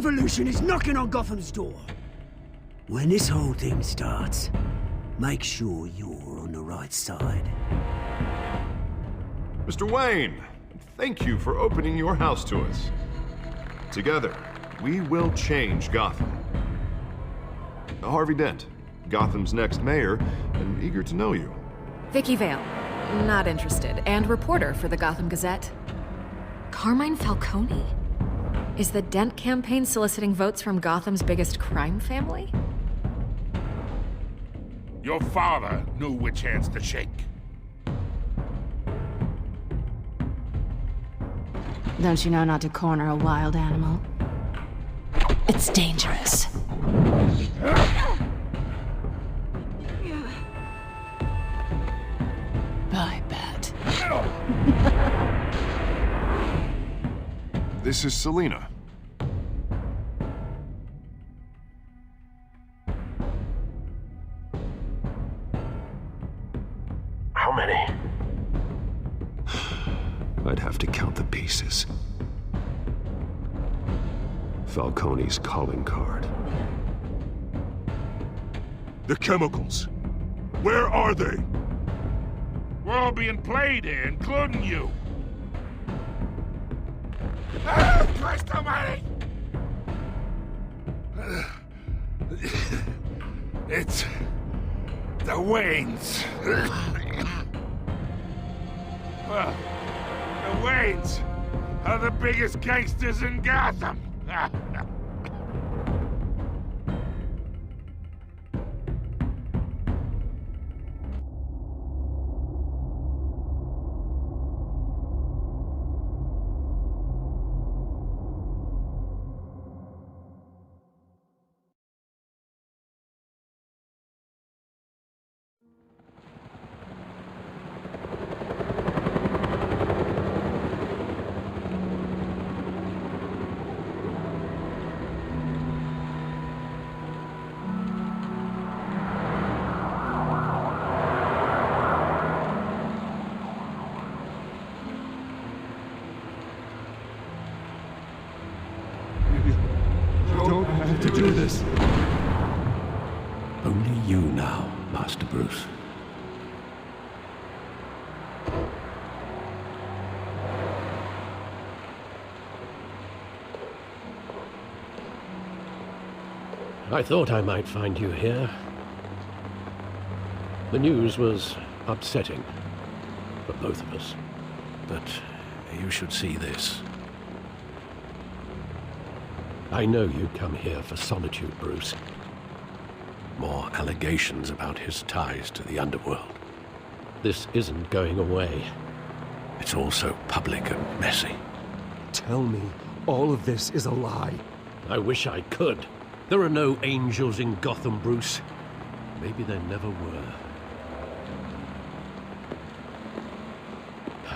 revolution is knocking on Gotham's door. When this whole thing starts, make sure you're on the right side. Mr. Wayne, thank you for opening your house to us. Together, we will change Gotham. Harvey Dent, Gotham's next mayor, and eager to know you. Vicky Vale, not interested, and reporter for the Gotham Gazette. Carmine Falcone? Is the Dent campaign soliciting votes from Gotham's biggest crime family? Your father knew which hands to shake. Don't you know not to corner a wild animal? It's dangerous. I bet. This is Selina. How many? I'd have to count the pieces. Falcone's calling card. The chemicals. Where are they? We're all being played here, including you. Ah, Christ almighty! It's the Waynes. Well, the Waynes are the biggest gangsters in Gotham. To do this. Only you now, Master Bruce. I thought I might find you here. The news was upsetting for both of us. But you should see this. I know you come here for solitude, Bruce. More allegations about his ties to the underworld. This isn't going away. It's all so public and messy. Tell me, all of this is a lie. I wish I could. There are no angels in Gotham, Bruce. Maybe there never were.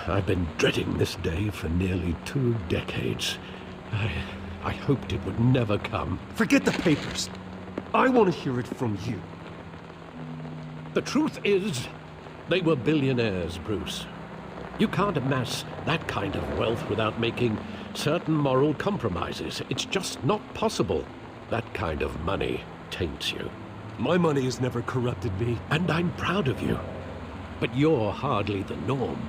I've been dreading this day for nearly 2 decades. I hoped it would never come. Forget the papers. I want to hear it from you. The truth is, they were billionaires, Bruce. You can't amass that kind of wealth without making certain moral compromises. It's just not possible. That kind of money taints you. My money has never corrupted me. And I'm proud of you. But you're hardly the norm.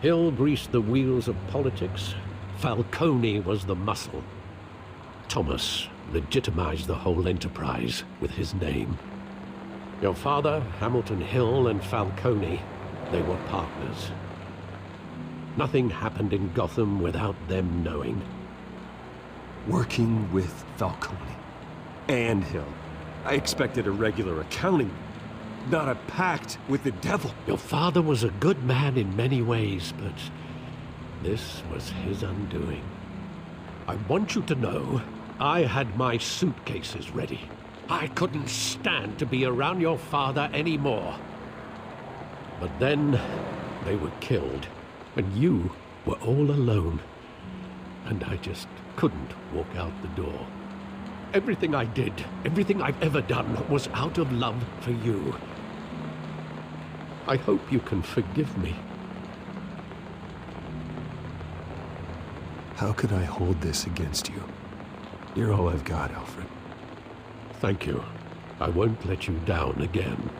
Hill greased the wheels of politics. Falcone was the muscle. Thomas legitimized the whole enterprise with his name. Your father, Hamilton Hill, and Falcone, they were partners. Nothing happened in Gotham without them knowing. Working with Falcone and Hill. I expected a regular accounting, not a pact with the devil. Your father was a good man in many ways, but this was his undoing. I want you to know, I had my suitcases ready. I couldn't stand to be around your father anymore. But then, they were killed, and you were all alone. And I just couldn't walk out the door. Everything I did, everything I've ever done, was out of love for you. I hope you can forgive me. How could I hold this against you? You're all I've got, Alfred. Thank you. I won't let you down again.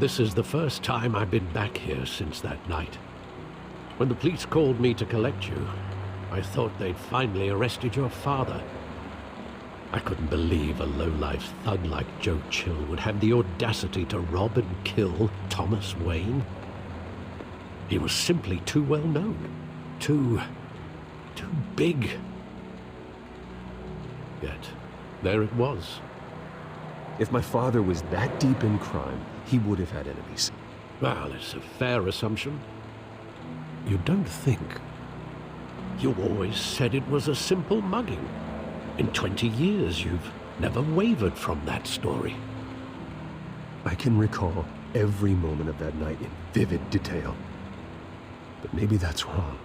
This is the first time I've been back here since that night. When the police called me to collect you, I thought they'd finally arrested your father. I couldn't believe a low-life thug like Joe Chill would have the audacity to rob and kill Thomas Wayne. He was simply too well known. Too big. Yet, there it was. If my father was that deep in crime, he would have had enemies. Well, it's a fair assumption. You don't think? You always said it was a simple mugging. In 20 years, you've never wavered from that story. I can recall every moment of that night in vivid detail. But maybe that's wrong.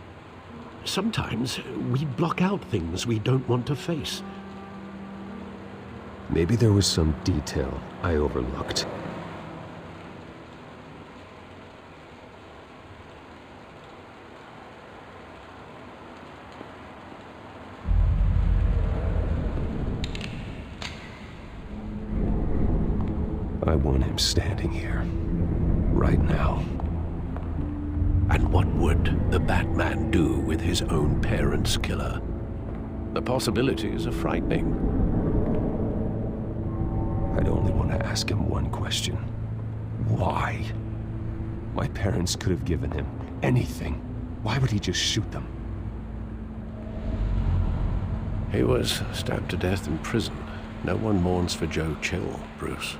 Sometimes we block out things we don't want to face. Maybe there was some detail I overlooked. I want him standing here, right now. And what would the Batman do with his own parents' killer? The possibilities are frightening. I'd only want to ask him one question. Why? My parents could have given him anything. Why would he just shoot them? He was stabbed to death in prison. No one mourns for Joe Chill, Bruce.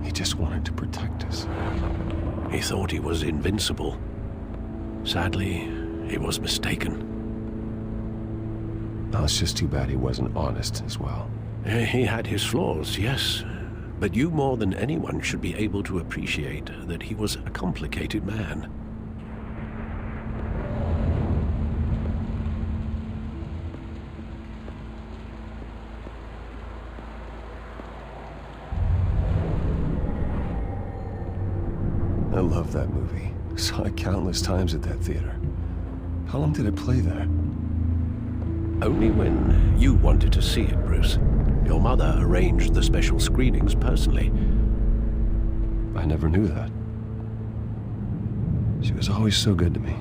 He just wanted to protect us. He thought he was invincible. Sadly, he was mistaken. Now, it's just too bad he wasn't honest as well. He had his flaws, yes. But you more than anyone should be able to appreciate that he was a complicated man. I love that movie. Saw it countless times at that theater. How long did it play there? Only when you wanted to see it, Bruce. Your mother arranged the special screenings personally. I never knew that. She was always so good to me.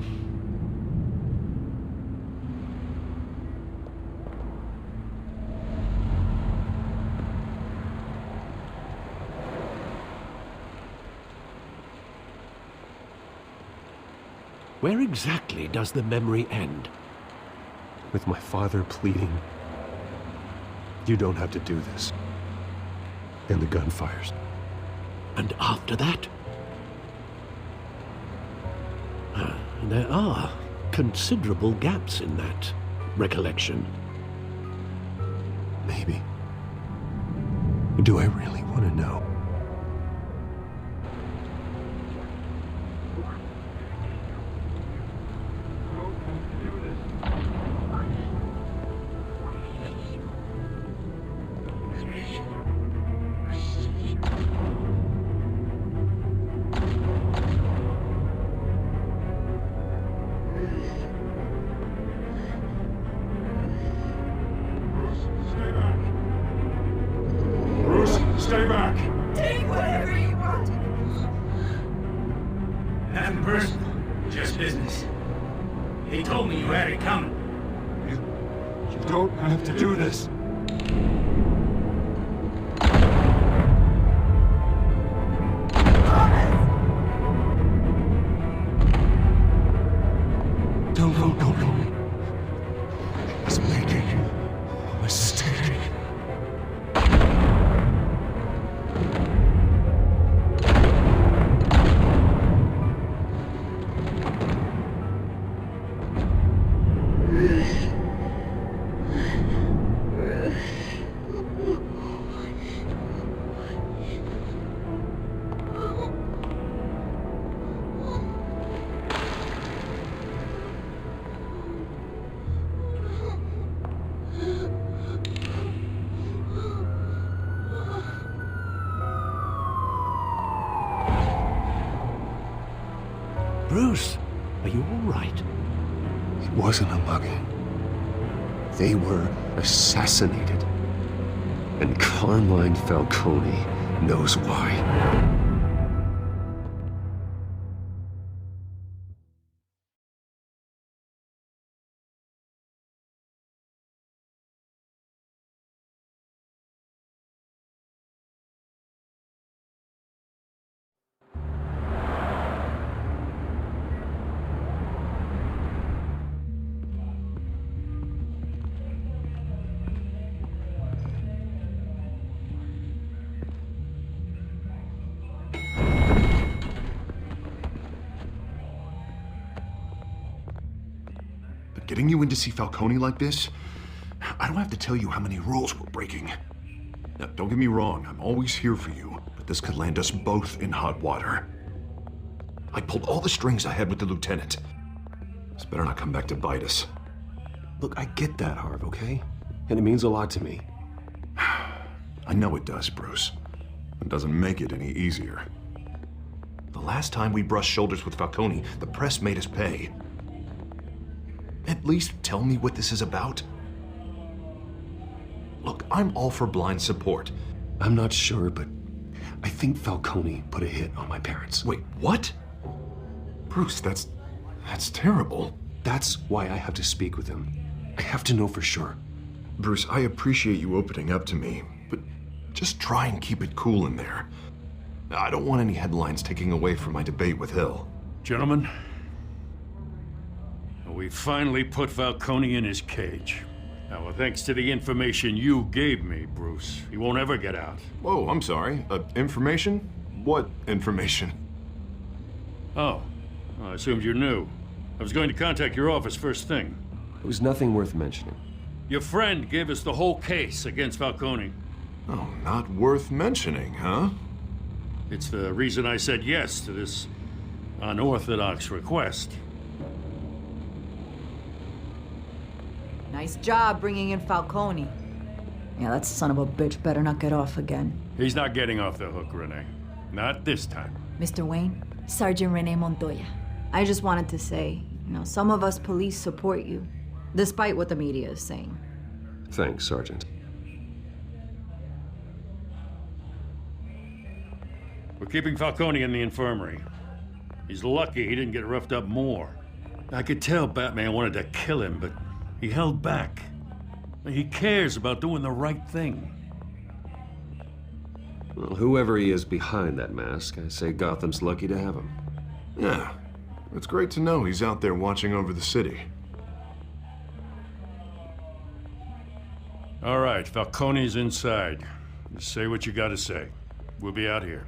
Where exactly does the memory end? With my father pleading, "You don't have to do this." And the gun fires. And after that? There are considerable gaps in that recollection. Maybe. Do I really want to know? Stay back! Take whatever you want. Nothing personal, just business. He told me you had it coming. You don't have to do this. No. He's making a mistake. Bruce, are you all right? It wasn't a mugging. They were assassinated. And Carmine Falcone knows why. Getting you in to see Falcone like this? I don't have to tell you how many rules we're breaking. Now, don't get me wrong, I'm always here for you, but this could land us both in hot water. I pulled all the strings I had with the lieutenant. This better not come back to bite us. Look, I get that, Harv, okay? And it means a lot to me. I know it does, Bruce. It doesn't make it any easier. The last time we brushed shoulders with Falcone, the press made us pay. At least tell me what this is about. Look, I'm all for blind support. I'm not sure, but I think Falcone put a hit on my parents. Wait, what? Bruce, that's terrible. That's why I have to speak with him. I have to know for sure. Bruce, I appreciate you opening up to me, but just try and keep it cool in there. I don't want any headlines taking away from my debate with Hill. Gentlemen, we finally put Falcone in his cage. Now, thanks to the information you gave me, Bruce, he won't ever get out. Whoa, I'm sorry. Information? What information? Oh, I assumed you knew. I was going to contact your office first thing. It was nothing worth mentioning. Your friend gave us the whole case against Falcone. Oh, not worth mentioning, huh? It's the reason I said yes to this unorthodox request. Nice job bringing in Falcone. Yeah, that son of a bitch better not get off again. He's not getting off the hook, Renee. Not this time. Mr. Wayne, Sergeant Renee Montoya. I just wanted to say, some of us police support you, despite what the media is saying. Thanks, Sergeant. We're keeping Falcone in the infirmary. He's lucky he didn't get roughed up more. I could tell Batman wanted to kill him, but he held back. He cares about doing the right thing. Well, whoever he is behind that mask, I say Gotham's lucky to have him. Yeah, it's great to know he's out there watching over the city. All right, Falcone's inside. Just say what you gotta say. We'll be out here.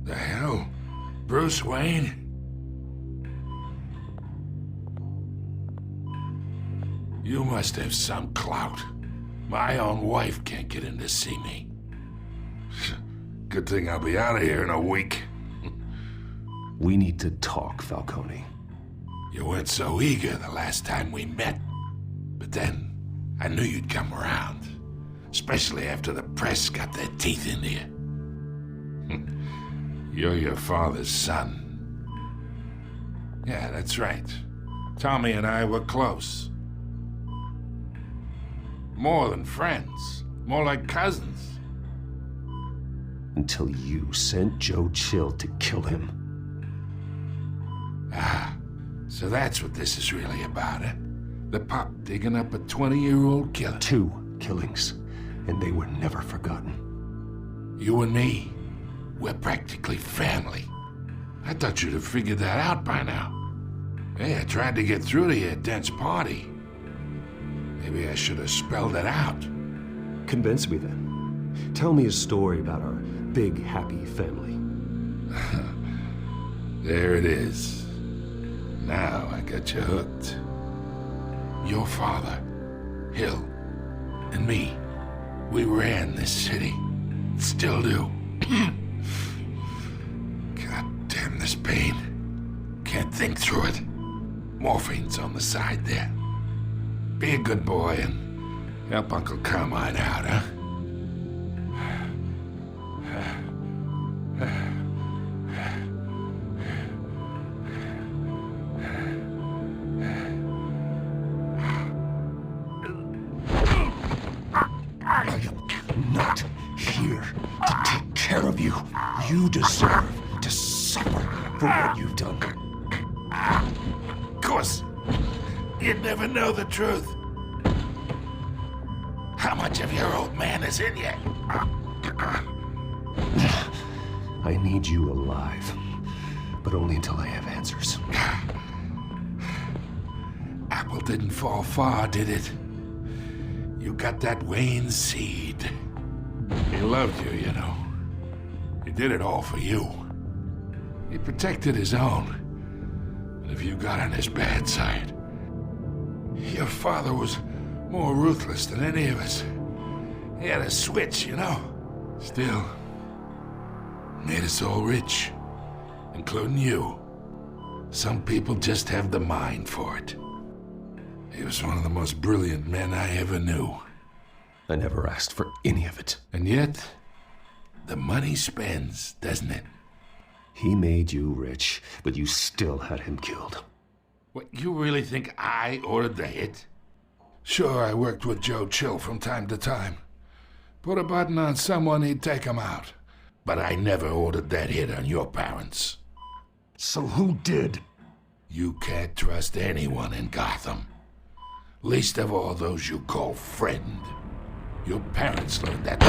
The hell? Bruce Wayne? You must have some clout. My own wife can't get in to see me. Good thing I'll be out of here in a week. We need to talk, Falcone. You weren't so eager the last time we met. But then, I knew you'd come around. Especially after the press got their teeth into you. You're your father's son. Yeah, that's right. Tommy and I were close. More than friends. More like cousins. Until you sent Joe Chill to kill him. Ah, so that's what this is really about, eh? The pop digging up a 20-year-old killer. 2 killings, and they were never forgotten. You and me, we're practically family. I thought you'd have figured that out by now. Hey, I tried to get through to you at Dent's party. Maybe I should have spelled it out. Convince me then. Tell me a story about our big, happy family. There it is. Now I got you hooked. Your father, Hill, and me, we ran this city. Still do. God damn this pain. Can't think through it. Morphine's on the side there. Be a good boy and help Uncle Carmine out, huh? Not here to take care of you. You deserve to suffer for what you've done. Of course, you'd never know the truth. How much of your old man is in you? I need you alive, but only until I have answers. Apple didn't fall far, did it? You got that Wayne seed. He loved you, you know. He did it all for you. He protected his own. And if you got on his bad side, your father was more ruthless than any of us. He had a switch, you know. Still, made us all rich, including you. Some people just have the mind for it. He was one of the most brilliant men I ever knew. I never asked for any of it. And yet, the money spends, doesn't it? He made you rich, but you still had him killed. What, you really think I ordered the hit? Sure, I worked with Joe Chill from time to time. Put a button on someone, he'd take him out. But I never ordered that hit on your parents. So who did? You can't trust anyone in Gotham. Least of all those you call friend. Your parents learned that.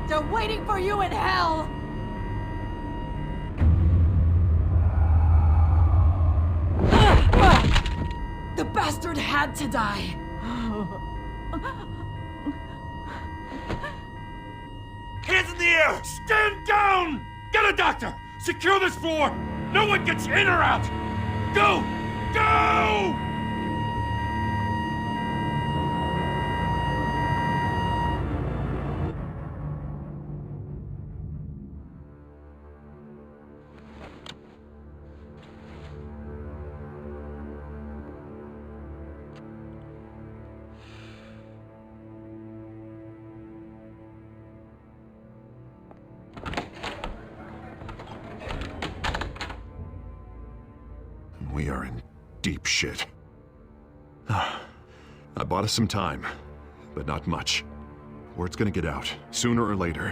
They're waiting for you in hell! The bastard had to die! Hands in the air! Stand down! Get a doctor! Secure this floor! No one gets in or out! Go! Go! We are in deep shit. I bought us some time, but not much. Word's gonna get out, sooner or later.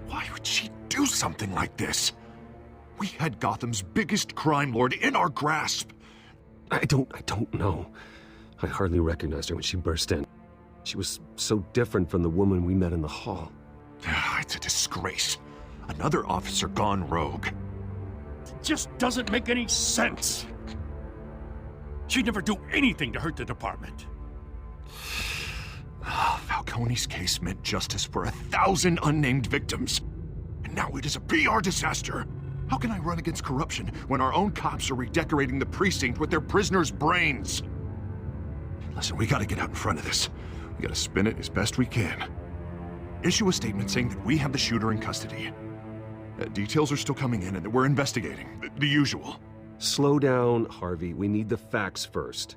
Why would she do something like this? We had Gotham's biggest crime lord in our grasp. I don't know. I hardly recognized her when she burst in. She was so different from the woman we met in the hall. It's a disgrace. Another officer gone rogue. Just doesn't make any sense. She'd never do anything to hurt the department. Falcone's case meant justice for 1,000 unnamed victims. And now it is a PR disaster. How can I run against corruption when our own cops are redecorating the precinct with their prisoners' brains? Listen, we gotta get out in front of this. We gotta spin it as best we can. Issue a statement saying that we have the shooter in custody. Details are still coming in and that we're investigating. The usual. Slow down, Harvey. We need the facts first.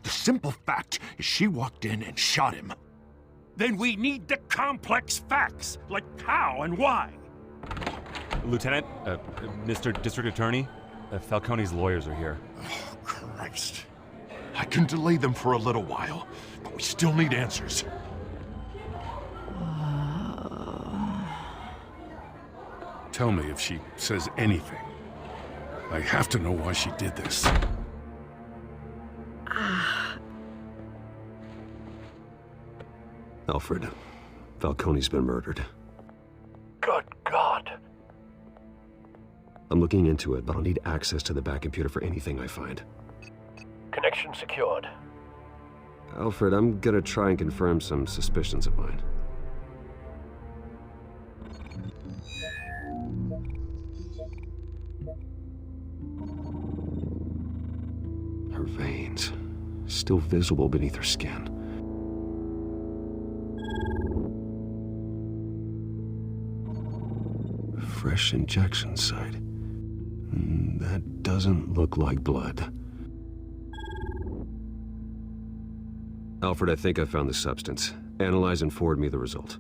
The simple fact is she walked in and shot him. Then we need the complex facts, like how and why. Lieutenant, Mr. District Attorney, Falcone's lawyers are here. Oh, Christ. I can delay them for a little while, but we still need answers. Tell me if she says anything. I have to know why she did this. Alfred, Falcone's been murdered. Good God. I'm looking into it, but I'll need access to the back computer for anything I find. Connection secured. Alfred, I'm gonna try and confirm some suspicions of mine. veins, still visible beneath her skin. Fresh injection site. That doesn't look like blood. Alfred, I think I found the substance. Analyze and forward me the result.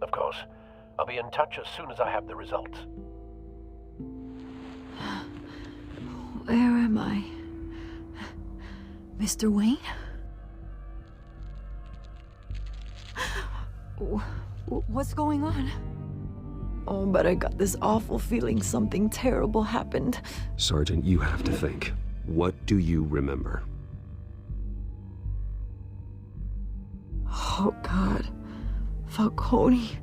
Of course. I'll be in touch as soon as I have the results. Where am I? Mr. Wayne? What's going on? Oh, but I got this awful feeling something terrible happened. Sergeant, you have to think. What do you remember? Oh, God. Falcone.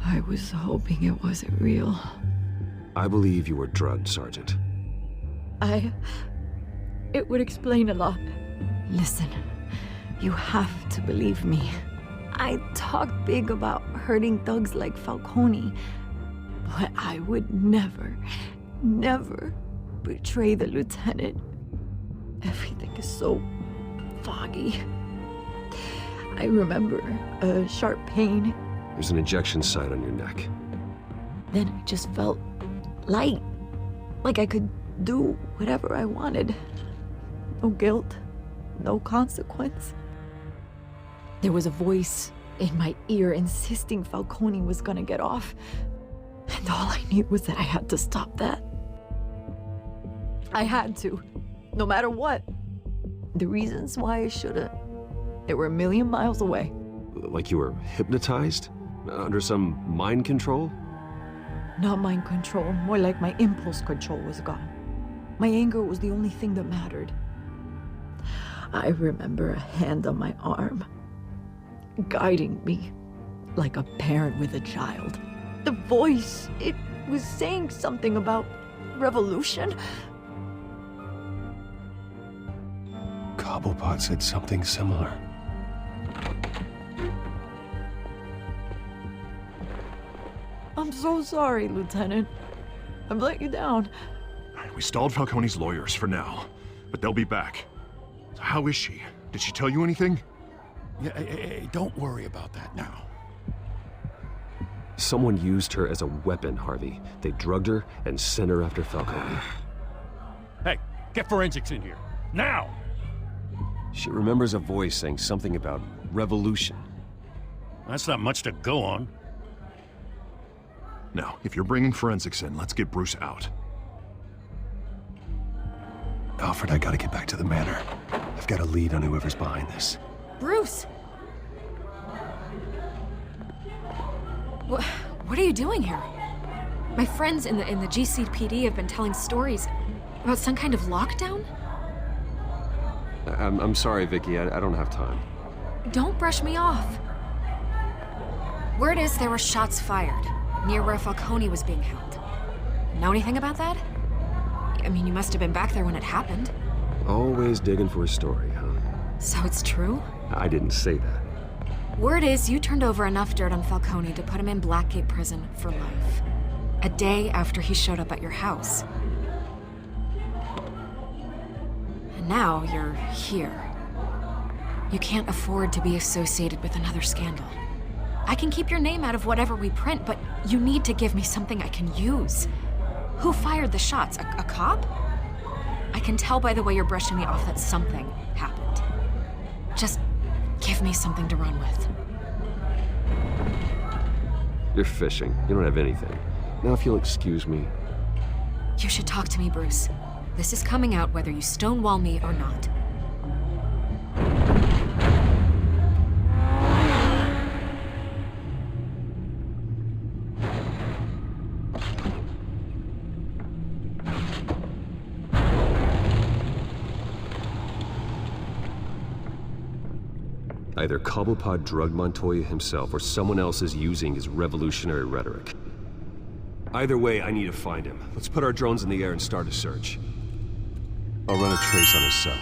I was hoping it wasn't real. I believe you were drugged, Sergeant. It would explain a lot. Listen, you have to believe me. I talk big about hurting thugs like Falcone, but I would never betray the lieutenant. Everything is so foggy. I remember a sharp pain. There's an injection site on your neck. Then I just felt light, like I could do whatever I wanted. No guilt, no consequence. There was a voice in my ear insisting Falcone was gonna get off. And all I knew was that I had to stop that. I had to, no matter what. The reasons why I shouldn't, they were a million miles away. Like you were hypnotized? Under some mind control? Not mind control, more like my impulse control was gone. My anger was the only thing that mattered. I remember a hand on my arm, guiding me like a parent with a child. The voice, it was saying something about revolution. Cobblepot said something similar. I'm so sorry, Lieutenant. I've let you down. We stalled Falcone's lawyers for now, but they'll be back. So how is she? Did she tell you anything? Yeah, hey, don't worry about that now. Someone used her as a weapon, Harvey. They drugged her and sent her after Falcone. Hey, get forensics in here. Now! She remembers a voice saying something about revolution. That's not much to go on. Now, if you're bringing forensics in, let's get Bruce out. Alfred, I gotta get back to the manor. I've got a lead on whoever's behind this. Bruce! What are you doing here? My friends in the GCPD have been telling stories about some kind of lockdown? I'm sorry, Vicky. I don't have time. Don't brush me off. Word is there were shots fired near where Falcone was being held. Know anything about that? I mean, you must have been back there when it happened. Always digging for a story, huh? So it's true? I didn't say that. Word is you turned over enough dirt on Falcone to put him in Blackgate Prison for life. A day after he showed up at your house. And now you're here. You can't afford to be associated with another scandal. I can keep your name out of whatever we print, but you need to give me something I can use. Who fired the shots? A cop? I can tell by the way you're brushing me off that something happened. Just give me something to run with. You're fishing. You don't have anything. Now if you'll excuse me. You should talk to me, Bruce. This is coming out whether you stonewall me or not. Either Cobblepot drugged Montoya himself or someone else is using his revolutionary rhetoric. Either way, I need to find him. Let's put our drones in the air and start a search. I'll run a trace on his cell.